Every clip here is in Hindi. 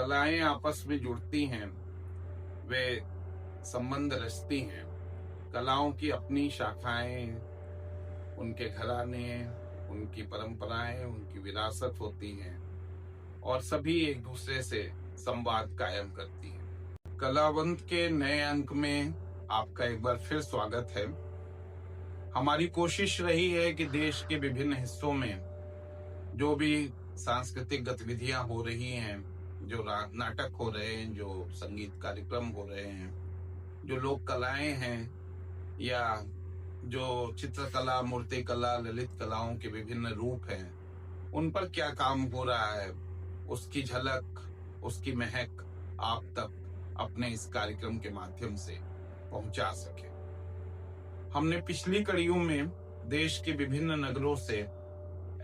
कलाएं आपस में जुड़ती हैं, वे संबंध रचती हैं। कलाओं की अपनी शाखाएं, उनके घराने, उनकी परंपराएं, उनकी विरासत होती हैं और सभी एक दूसरे से संवाद कायम करती हैं। कलावंत के नए अंक में आपका एक बार फिर स्वागत है। हमारी कोशिश रही है कि देश के विभिन्न हिस्सों में जो भी सांस्कृतिक गतिविधियां हो रही हैं, जो नाटक हो रहे हैं, जो संगीत कार्यक्रम हो रहे हैं, जो लोक कलाएं हैं या जो चित्रकला, मूर्तिकला, ललित कलाओं के विभिन्न रूप हैं, उन पर क्या काम हो रहा है, उसकी झलक, उसकी महक आप तक अपने इस कार्यक्रम के माध्यम से पहुंचा सके। हमने पिछली कड़ियों में देश के विभिन्न नगरों से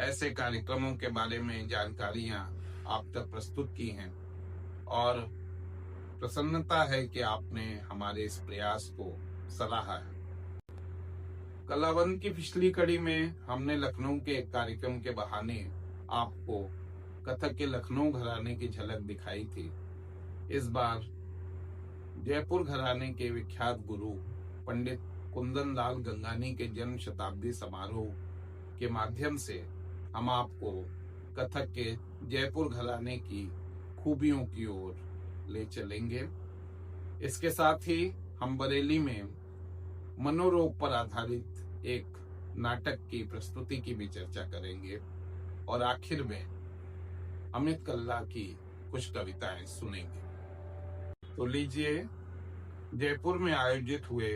ऐसे कार्यक्रमों के बारे में जानकारियां आप तक प्रस्तुत की हैं और प्रसन्नता है कि आपने हमारे इस प्रयास को सराहा है। कलावंत की पिछली कड़ी में हमने लखनऊ के एक कार्यक्रम के बहाने आपको कथक के लखनऊ घराने की झलक दिखाई थी। इस बार जयपुर घराने के विख्यात गुरु पंडित कुंदन लाल गंगानी के जन्म शताब्दी समारोह के माध्यम से हम आपको कथक के जयपुर घराने की खूबियों की ओर ले चलेंगे। इसके साथ ही हम बरेली में मनोरोग पर आधारित एक नाटक की प्रस्तुति की भी चर्चा करेंगे और आखिर में अमित कल्ला की कुछ कविताएं सुनेंगे। तो लीजिए, जयपुर में आयोजित हुए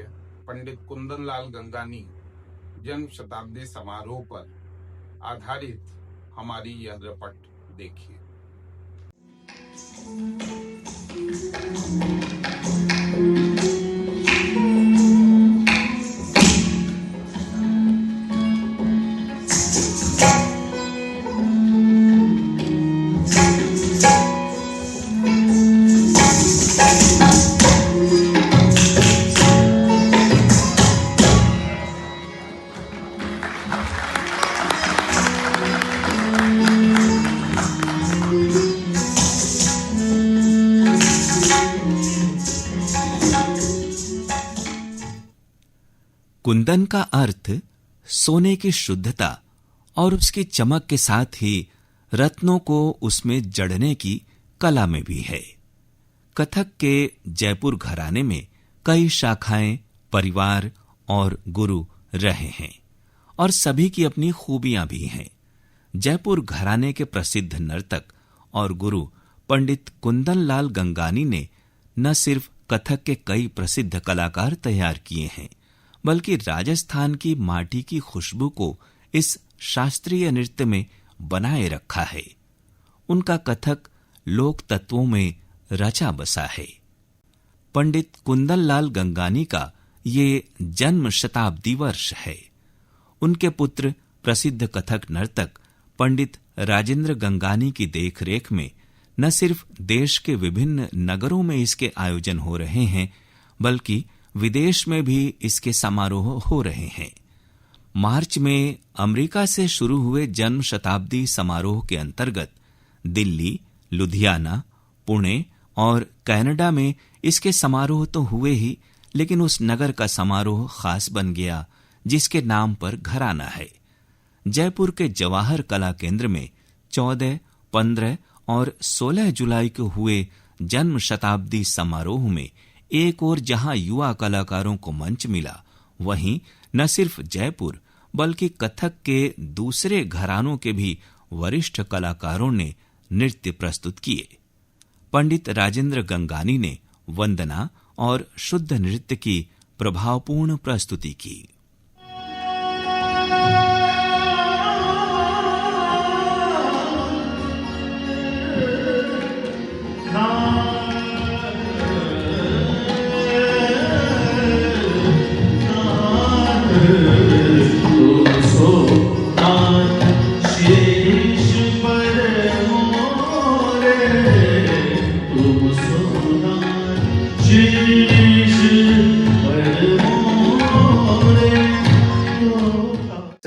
पंडित कुंदन लाल गंगानी जन्म शताब्दी समारोह पर आधारित हमारी यह रिपोर्ट देखिए। कुंदन का अर्थ सोने की शुद्धता और उसकी चमक के साथ ही रत्नों को उसमें जड़ने की कला में भी है। कथक के जयपुर घराने में कई शाखाएं, परिवार और गुरु रहे हैं और सभी की अपनी खूबियां भी हैं। जयपुर घराने के प्रसिद्ध नर्तक और गुरु पंडित कुंदन लाल गंगानी ने न सिर्फ कथक के कई प्रसिद्ध कलाकार तैयार किए हैं, बल्कि राजस्थान की माटी की खुशबू को इस शास्त्रीय नृत्य में बनाए रखा है। उनका कथक लोक तत्वों में रचा बसा है। पंडित कुंदन लाल गंगानी का ये जन्म शताब्दी वर्ष है। उनके पुत्र प्रसिद्ध कथक नर्तक पंडित राजेंद्र गंगानी की देखरेख में न सिर्फ देश के विभिन्न नगरों में इसके आयोजन हो रहे हैं, बल्कि विदेश में भी इसके समारोह हो रहे हैं। मार्च में अमेरिका से शुरू हुए जन्म शताब्दी समारोह के अंतर्गत दिल्ली, लुधियाना, पुणे और कनाडा में इसके समारोह तो हुए ही, लेकिन उस नगर का समारोह खास बन गया जिसके नाम पर घराना है। जयपुर के जवाहर कला केंद्र में 14, 15 और 16 जुलाई को हुए जन्म शताब्दी समारोह में एक और जहां युवा कलाकारों को मंच मिला, वहीं न सिर्फ जयपुर बल्कि कथक के दूसरे घरानों के भी वरिष्ठ कलाकारों ने नृत्य प्रस्तुत किए। पंडित राजेंद्र गंगानी ने वंदना और शुद्ध नृत्य की प्रभावपूर्ण प्रस्तुति की।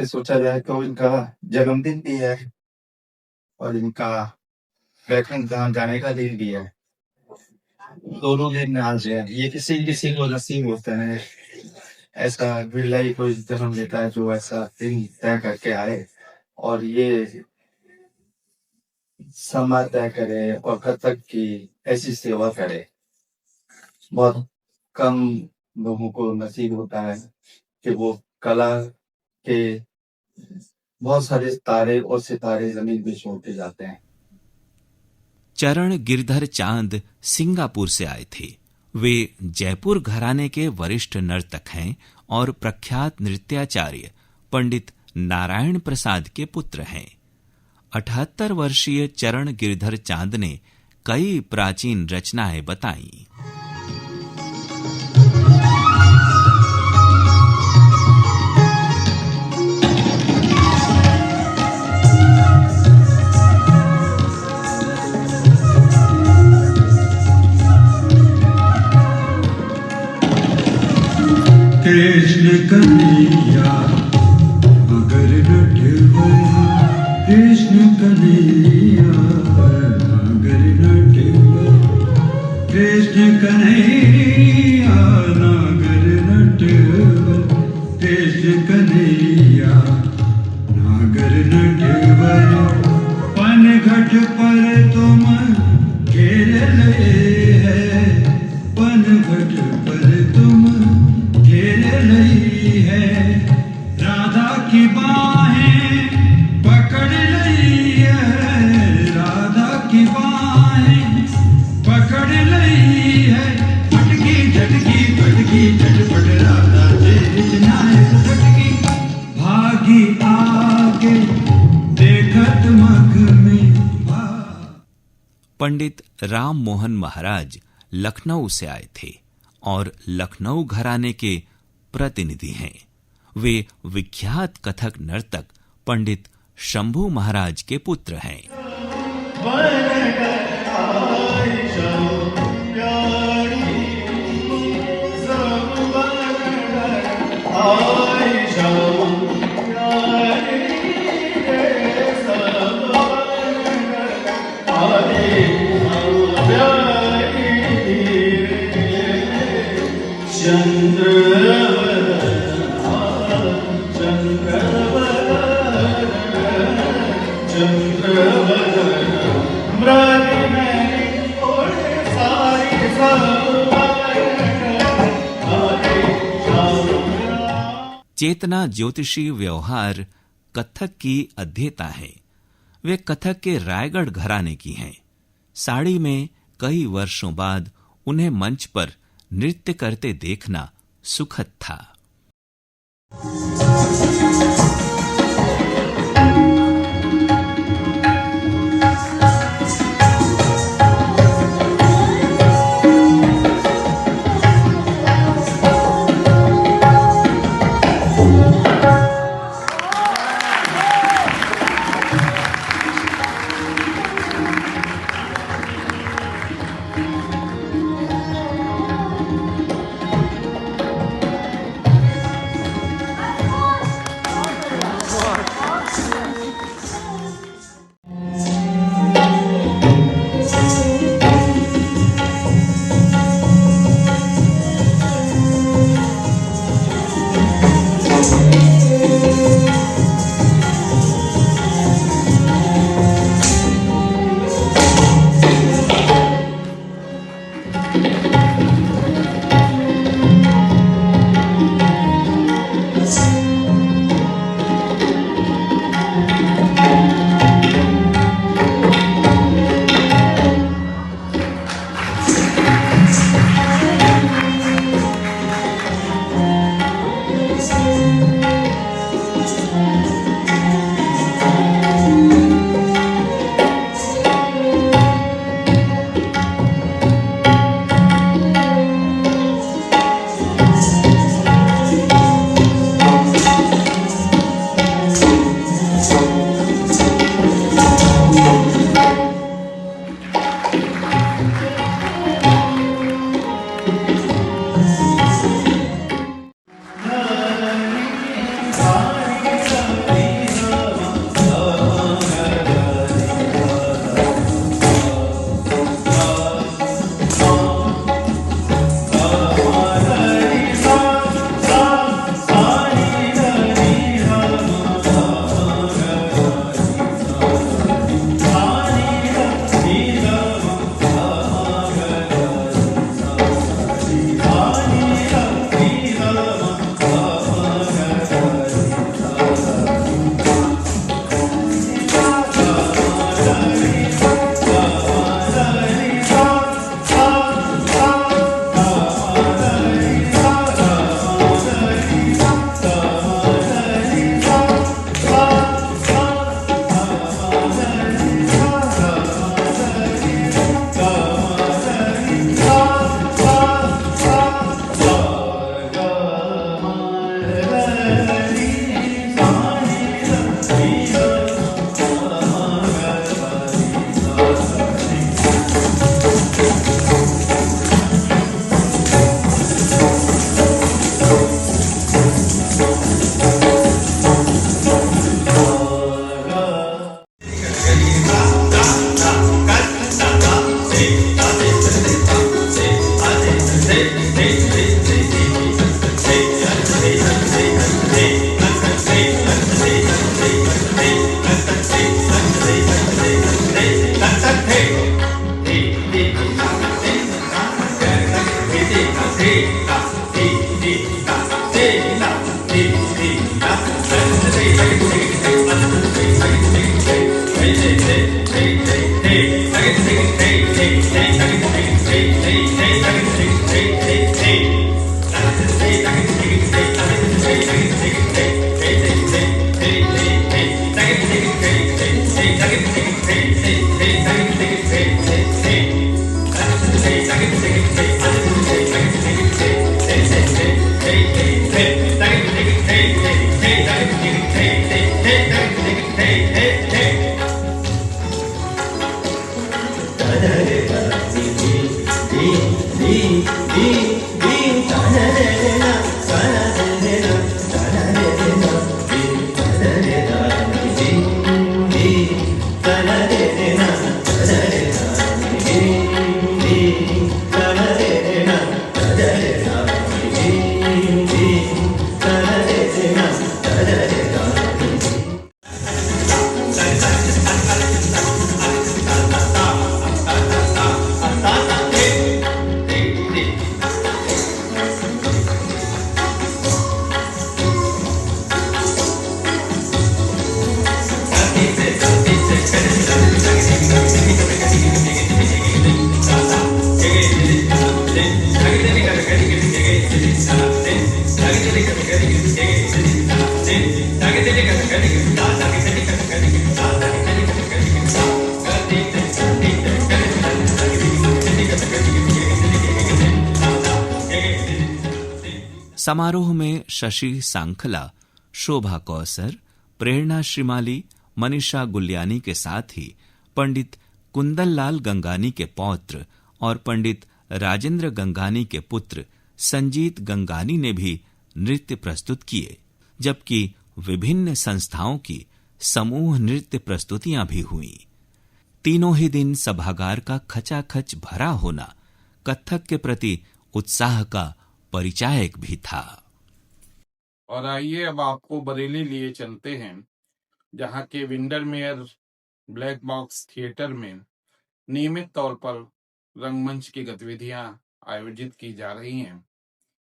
सोचा जाए तो इनका जन्मदिन भी है और इनका बैकुंठ धाम जाने का दिन भी है। दोनों दिन आज है। ये किसी किसी को नसीब होता है, ऐसा बिरला ही कोई जन्म लेता है जो ऐसा दिन तय करके आए और ये समय तय करे और कथक की ऐसी सेवा करे। बहुत कम लोगों को नसीब होता है कि वो कला के बहुत सारे तारे और सितारे जमीन पे छोड़ते जाते हैं। चरण गिरधर चांद सिंगापुर से आए थे। वे जयपुर घराने के वरिष्ठ नर्तक हैं और प्रख्यात नृत्याचार्य पंडित नारायण प्रसाद के पुत्र हैं। 78 वर्षीय चरण गिरधर चांद ने कई प्राचीन रचनाएं बताई। कृष्ण कन्हैया मगर नटवरा, कृष्ण कन्हैया मगर नटवरा, कृष्ण कन्हैया नागर नटवरा, कृष्ण कन्हैया नागर नटवरा। पनघट पर तुम घेर ले है, पनघट पर तुम घेर लई है, राधा की बाहें पकड़ लई है, राधा की बाहें पकड़ लई है। फटकी झटकी फटकी झटपट राधा तेज नायक फटकी, भागी आगे देखत मग में। पंडित राम मोहन महाराज लखनऊ से आए थे और लखनऊ घराने के प्रतिनिधि हैं। वे विख्यात कथक नर्तक पंडित शंभू महाराज के पुत्र हैं। चेतना ज्योतिषी व्यवहार कथक की अध्येता हैं। वे कथक के रायगढ़ घराने की हैं। साड़ी में कई वर्षों बाद उन्हें मंच पर नृत्य करते देखना सुखद था। समारोह में शशि सांखला, शोभा कौसर, प्रेरणा श्रीमाली, मनीषा गुल्यानी के साथ ही पंडित कुंदनलाल गंगानी के पौत्र और पंडित राजेंद्र गंगानी के पुत्र संजीत गंगानी ने भी नृत्य प्रस्तुत किए, जबकि विभिन्न संस्थाओं की समूह नृत्य प्रस्तुतियां भी हुईं। तीनों ही दिन सभागार का खचाखच भरा होना कथक के प्रति उत्साह का परिचायक भी था। और आइए अब आपको बरेली लिए चलते हैं, जहां के विंडरमेयर ब्लैक बॉक्स थिएटर में नियमित तौर पर रंगमंच की गतिविधियां आयोजित की जा रही हैं।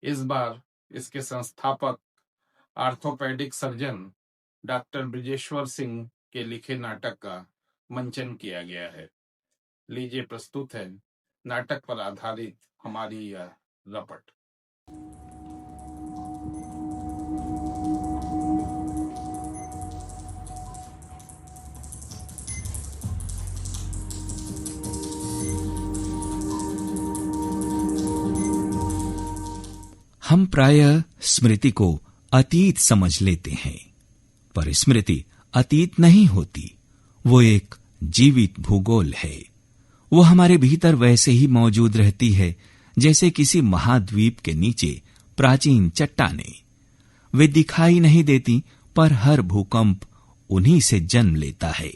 इस बार इसके संस्थापक orthopaedic surgeon doctor Brajeshwar Singh के लिखे नाटक का मंचन किया गया है। लीजिए प्रस्तुत है नाटक पर आधारित हमारी यह रपट। हम प्रायः स्मृति को अतीत समझ लेते हैं, पर स्मृति अतीत नहीं होती। वो एक जीवित भूगोल है। वो हमारे भीतर वैसे ही मौजूद रहती है जैसे किसी महाद्वीप के नीचे प्राचीन चट्टानें। वे दिखाई नहीं देती, पर हर भूकंप उन्हीं से जन्म लेता है,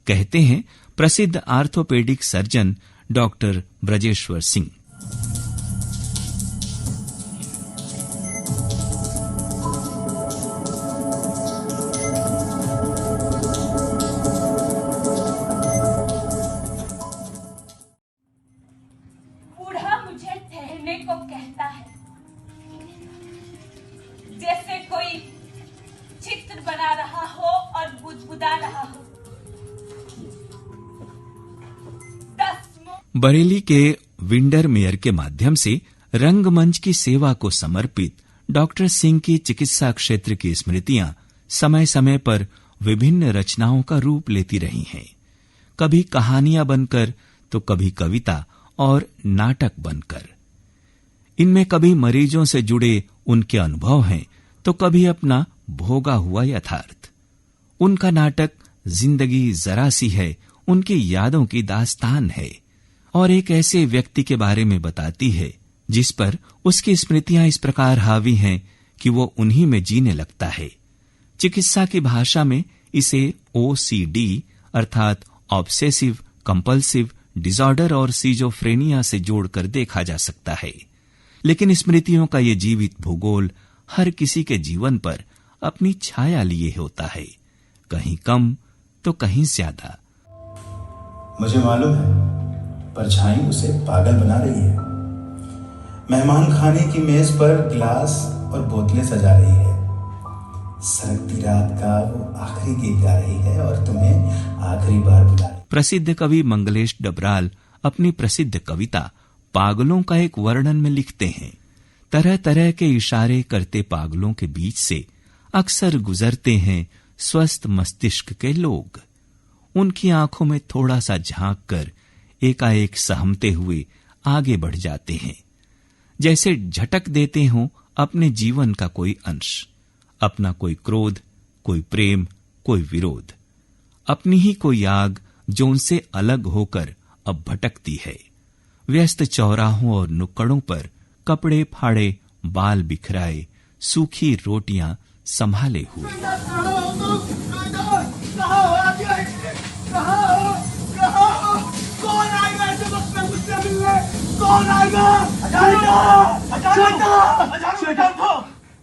कहते हैं प्रसिद्ध orthopaedic surgeon doctor Brajeshwar Singh. Bareilly के विंडरमेयर के माध्यम से रंगमंच की सेवा को समर्पित डॉक्टर सिंह की चिकित्सा क्षेत्र की स्मृतियां समय समय पर विभिन्न रचनाओं का रूप लेती रही हैं, कभी कहानियां बनकर तो कभी कविता और नाटक बनकर। इनमें कभी मरीजों से जुड़े उनके अनुभव हैं तो कभी अपना भोगा हुआ यथार्थ। उनका नाटक जिंदगी जरा सी है उनकी यादों की दास्तान है और एक ऐसे व्यक्ति के बारे में बताती है जिस पर उसकी स्मृतियां इस प्रकार हावी हैं कि वो उन्हीं में जीने लगता है। चिकित्सा की भाषा में इसे OCD अर्थात ऑब्सेसिव कंपल्सिव डिसऑर्डर और सिजोफ्रेनिया से जोड़कर देखा जा सकता है। लेकिन स्मृतियों का ये जीवित भूगोल हर किसी के जीवन पर अपनी छाया लिए होता है, कहीं कम तो कहीं ज्यादा। मुझे मालूम है परछाई उसे पागल बना रही है। मेहमान खाने की मेज पर गिलास और बोतलें सजा रही है। सरकती रात का वो आखिरी गीत गा रही है और तुम्हें आखिरी बार बुला रही है। प्रसिद्ध कवि मंगलेश डबराल अपनी प्रसिद्ध कविता पागलों का एक वर्णन में लिखते हैं, तरह तरह के इशारे करते पागलों के बीच से अक्सर गुजरते हैं स्वस्थ मस्तिष्क के लोग। उनकी आंखों में थोड़ा सा झांक कर एकाएक सहमते हुए आगे बढ़ जाते हैं, जैसे झटक देते हों अपने जीवन का कोई अंश, अपना कोई क्रोध, कोई प्रेम, कोई विरोध, अपनी ही कोई आग जो उनसे अलग होकर अब भटकती है। व्यस्त चौराहों और नुक्कड़ों पर कपड़े फाड़े, बाल बिखराए, सूखी रोटियां संभाले हुए।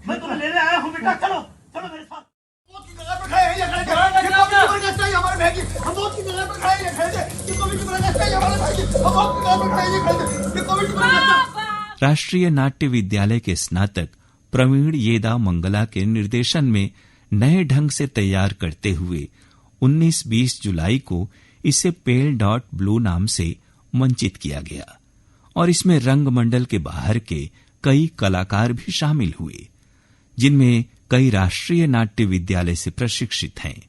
मैं तुम्हें लेने आया हूँ बेटा, चलो चलो मेरे साथ। राष्ट्रीय नाट्य विद्यालय के स्नातक प्रवीण येदा मंगला के निर्देशन में नए ढंग से तैयार करते हुए 19-20 जुलाई को इसे पेल.ब्लू नाम से मंचित किया गया और इसमें रंगमंडल के बाहर के कई कलाकार भी शामिल हुए, जिनमें कई राष्ट्रीय नाट्य विद्यालय से प्रशिक्षित हैं।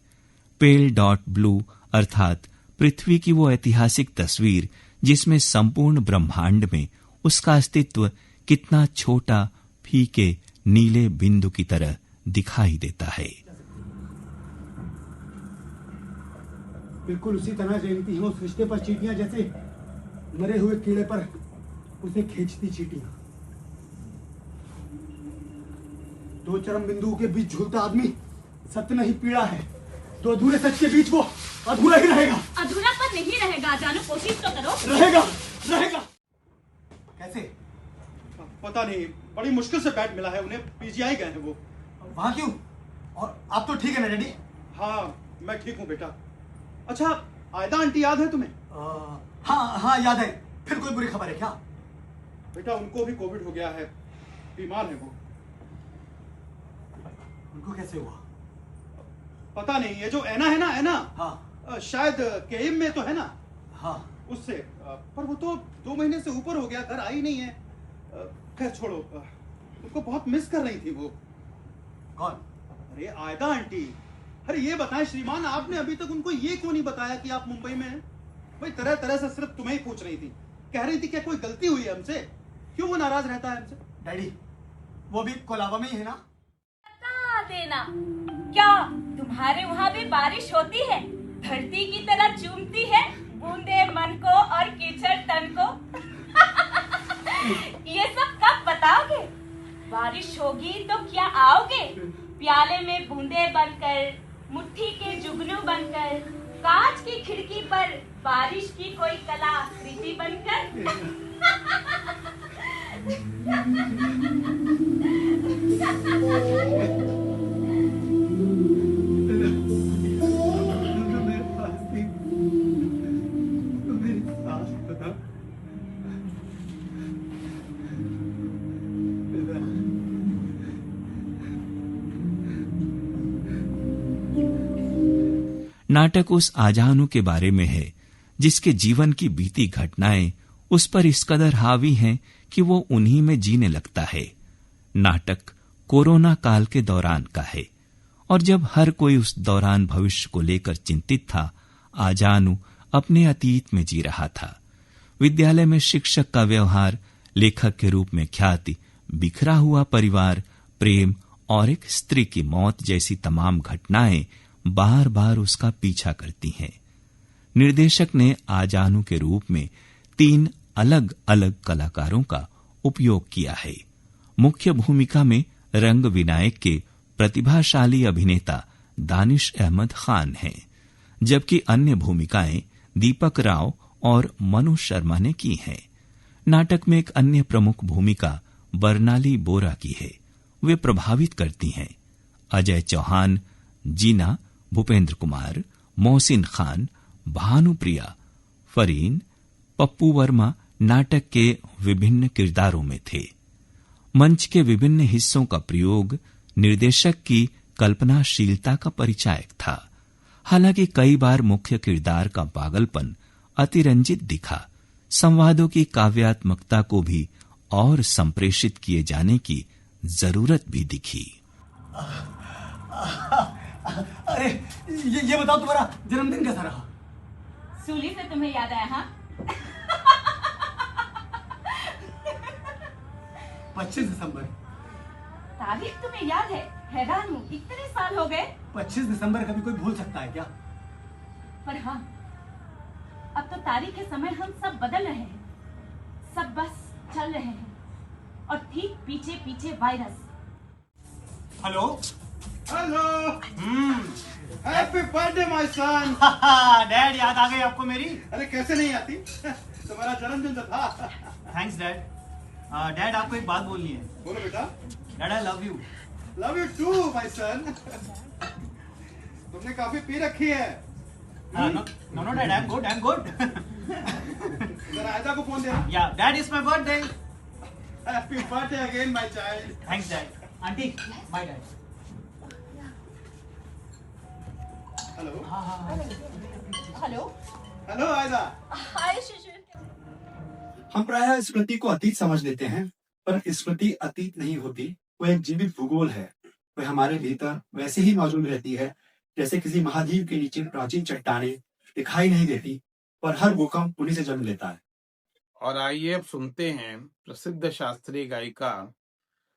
पेल.ब्लू अर्थात पृथ्वी की वो ऐतिहासिक तस्वीर जिसमें संपूर्ण ब्रह्मांड में उसका अस्तित्व कितना छोटा, फीके नीले बिंदु की तरह दिखाई देता है। बिल्कुल उसी तरह रेंगती हैं उस रिश्ते पर चींटियां, जैसे मरे हुए कीड़े पर उसे खींचती चींटियां। दो चरम बिंदुओं के बीच झूलता आदमी सत्य नहीं पीड़ा है, तो अधूरे सच के बीच वो अधूरा ही रहेगा। अधूरा पर नहीं रहेगा, जानो कोशिश तो करो। रहेगा रहेगा। कैसे? पता नहीं, बड़ी मुश्किल से बैट मिला है उन्हें, पीजीआई गए हैं वो। वहाँ क्यों? और आप तो ठीक है ना डैडी? हाँ मैं ठीक हूँ बेटा। अच्छा आयदा आंटी याद है तुम्हें? हाँ हाँ याद है। फिर कोई बुरी खबर है क्या? बेटा उनको भी कोविड हो गया है, बीमार है वो। उनको कैसे हुआ? पता नहीं, ये जो ऐना है ना, ऐना, हाँ शायद केएम में तो है ना, हाँ उससे, पर वो तो 2 महीने से ऊपर हो गया, घर आई नहीं है। खैर छोड़ो, उनको बहुत मिस कर रही थी वो। कौन? अरे आयदा आंटी। अरे ये बताएं श्रीमान, आपने अभी तक उनको ये क्यों नहीं बताया कि आप मुंबई में हैं? भाई तरह तरह से सिर्फ तुम्हें ही पूछ रही थी, कह रही थी क्या कोई गलती हुई है हमसे? क्यों वो नाराज रहता है हमसे? डैडी वो भी कोलाबा में ही है ना? बता देना, क्या तुम्हारे वहाँ भी बारिश होती है? धरती की तरह चूमती है बूंदे मन को और कीचड़ तन को? ये सब कब बताओगे? बारिश होगी तो क्या आओगे? प्याले में बूंदे बनकर, मुट्ठी के जुगनू बनकर, कांच की खिड़की पर बारिश की कोई कलाकृति बनकर। नाटक उस आजानु के बारे में है जिसके जीवन की बीती घटनाएं उस पर इस कदर हावी हैं कि वो उन्हीं में जीने लगता है। नाटक कोरोना काल के दौरान का है और जब हर कोई उस दौरान भविष्य को लेकर चिंतित था, आजानु अपने अतीत में जी रहा था। विद्यालय में शिक्षक का व्यवहार, लेखक के रूप में ख्याति, बिखरा हुआ परिवार, प्रेम और एक स्त्री की मौत जैसी तमाम घटनाएं बार बार उसका पीछा करती हैं। निर्देशक ने आजानु के रूप में 3 अलग अलग कलाकारों का उपयोग किया है। मुख्य भूमिका में रंग विनायक के प्रतिभाशाली अभिनेता दानिश अहमद खान हैं, जबकि अन्य भूमिकाएं दीपक राव और मनु शर्मा ने की हैं। नाटक में एक अन्य प्रमुख भूमिका बरनाली बोरा की है। वे प्रभावित करती हैं। अजय चौहान, जीना, भूपेंद्र कुमार, मोहसिन खान, भानुप्रिया, फरीन, पप्पू वर्मा नाटक के विभिन्न किरदारों में थे। मंच के विभिन्न हिस्सों का प्रयोग निर्देशक की कल्पनाशीलता का परिचायक था। हालांकि कई बार मुख्य किरदार का पागलपन अतिरंजित दिखा, संवादों की काव्यात्मकता को भी और संप्रेषित किए जाने की जरूरत भी दिखी। अरे ये बताओ तुम्हारा जन्मदिन कैसा रहा? सूली से तुम्हें याद आया? हाँ 25 दिसंबर। तारीख तुम्हें याद है? हैरान हूँ, इतने साल हो गए। 25 दिसंबर कभी कोई भूल सकता है क्या? पर हाँ, अब तो तारीख के समय हम सब बदल रहे हैं, सब बस चल रहे हैं, और ठीक पीछे पीछे virus. Hello hello happy birthday my son. Dad, याद आ गई आपको मेरी? अरे कैसे नहीं आती, तुम्हारा जन्मदिन तो था। Thanks dad. डैड, आपको एक बात बोलनी है। बोलो बेटा। Dad, I love you. Love you too my son. तुमने काफी पी रखी है। No dad, I am good. जरा आयदा को फोन दे। Yeah dad, it's my birthday. Happy birthday again my child. Thanks dad. Aunty, bye dad. Hello hello hello Aida. Hi शिशिर। हम प्रायः स्मृति को अतीत समझ लेते हैं, पर स्मृति अतीत नहीं होती, वो एक जीवित भूगोल है। वह हमारे भीतर वैसे ही मौजूद रहती है जैसे किसी महाद्वीप के नीचे प्राचीन चट्टानें दिखाई नहीं देती, पर हर भूकंप उन्हीं से जन्म लेता है। और आइए अब सुनते हैं प्रसिद्ध शास्त्रीय गायिका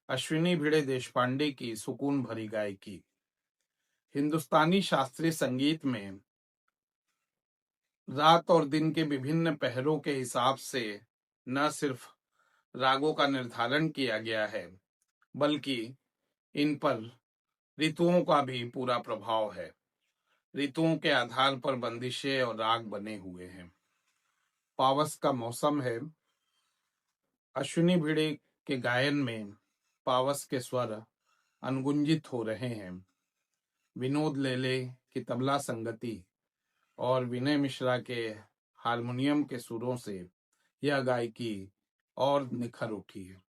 अश्विनी भिड़े देशपांडे की सुकून भरी गायकी। हिंदुस्तानी शास्त्रीय संगीत में रात और दिन के विभिन्न पहरों के हिसाब से न सिर्फ रागों का निर्धारण किया गया है, बल्कि इन पर ऋतुओं का भी पूरा प्रभाव है। ऋतुओं के आधार पर बंदिशें और राग बने हुए हैं। पावस का मौसम है। अश्विनी भिड़े के गायन में पावस के स्वर अनगुंजित हो रहे हैं। विनोद लेले की तबला संगति और विनय मिश्रा के हारमोनियम के सुरों से यह गायकी और निखर उठी है।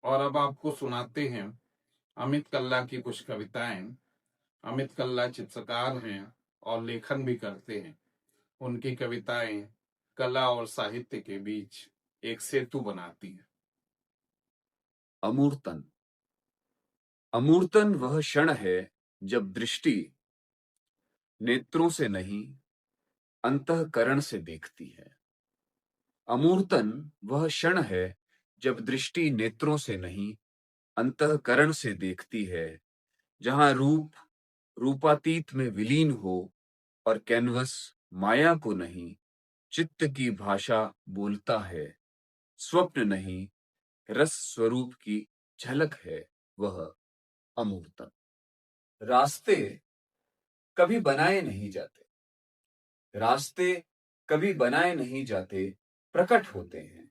और अब आपको सुनाते हैं अमित कल्ला की कुछ कविताएं। अमित कल्ला चित्रकार हैं और लेखन भी करते हैं। उनकी कविताएं कला और साहित्य के बीच एक सेतु बनाती हैं। अमूर्तन। अमूर्तन वह क्षण है जब दृष्टि नेत्रों से नहीं अंतःकरण से देखती है। अमूर्तन वह क्षण है जब दृष्टि नेत्रों से नहीं अंतःकरण से देखती है, जहां रूप रूपातीत में विलीन हो और कैनवस माया को नहीं चित्त की भाषा बोलता है, स्वप्न नहीं रस स्वरूप की झलक है वह अमूर्तम। रास्ते कभी बनाए नहीं जाते, रास्ते कभी बनाए नहीं जाते, प्रकट होते हैं।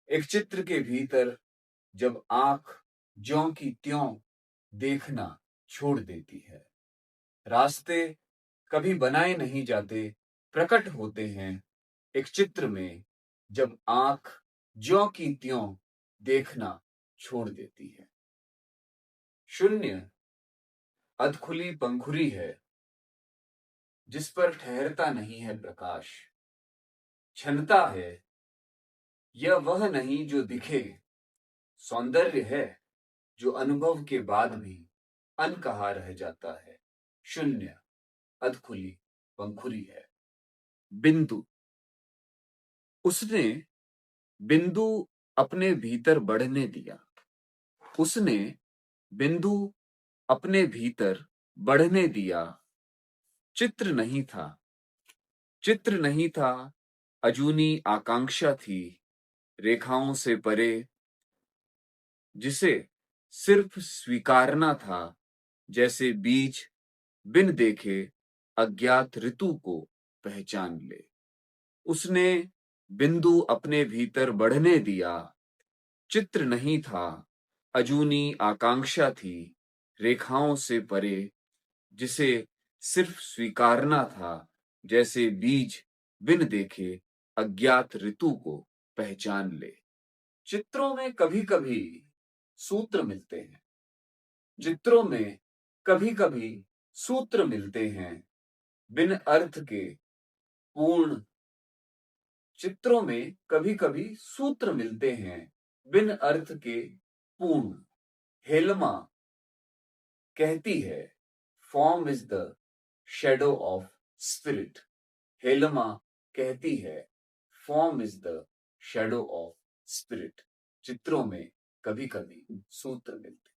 एक चित्र के भीतर जब आंख ज्यों की त्यों देखना छोड़ देती है। रास्ते कभी बनाए नहीं जाते, प्रकट होते हैं एक चित्र में जब आंख ज्यों की त्यों देखना छोड़ देती है। शून्य अधखुली पंखुरी है जिस पर ठहरता नहीं है प्रकाश। क्षणता है यह वह नहीं जो दिखे, सौंदर्य है जो अनुभव के बाद भी अनकहा रह जाता है। शून्य अधखुली पंखुरी है। बिंदु, उसने बिंदु अपने भीतर बढ़ने दिया, उसने बिंदु अपने भीतर बढ़ने दिया। चित्र नहीं था, चित्र नहीं था, अजूनी आकांक्षा थी रेखाओं से परे, जिसे सिर्फ स्वीकारना था, जैसे बीज बिन देखे अज्ञात ऋतु को पहचान ले। उसने बिंदु अपने भीतर बढ़ने दिया। चित्र नहीं था, अजूनी आकांक्षा थी रेखाओं से परे, जिसे सिर्फ स्वीकारना था, जैसे बीज बिन देखे अज्ञात ऋतु को पहचान ले। चित्रों में कभी कभी सूत्र मिलते हैं, चित्रों में कभी कभी सूत्र मिलते हैं बिन अर्थ के पूर्ण। चित्रों में कभी कभी सूत्र मिलते हैं बिन अर्थ के पूर्ण। हेलमा कहती है, form is the shadow of spirit. Hilma कहती है, form is the shadow of spirit. चित्रों में कभी कभी सूत्र मिलते हैं।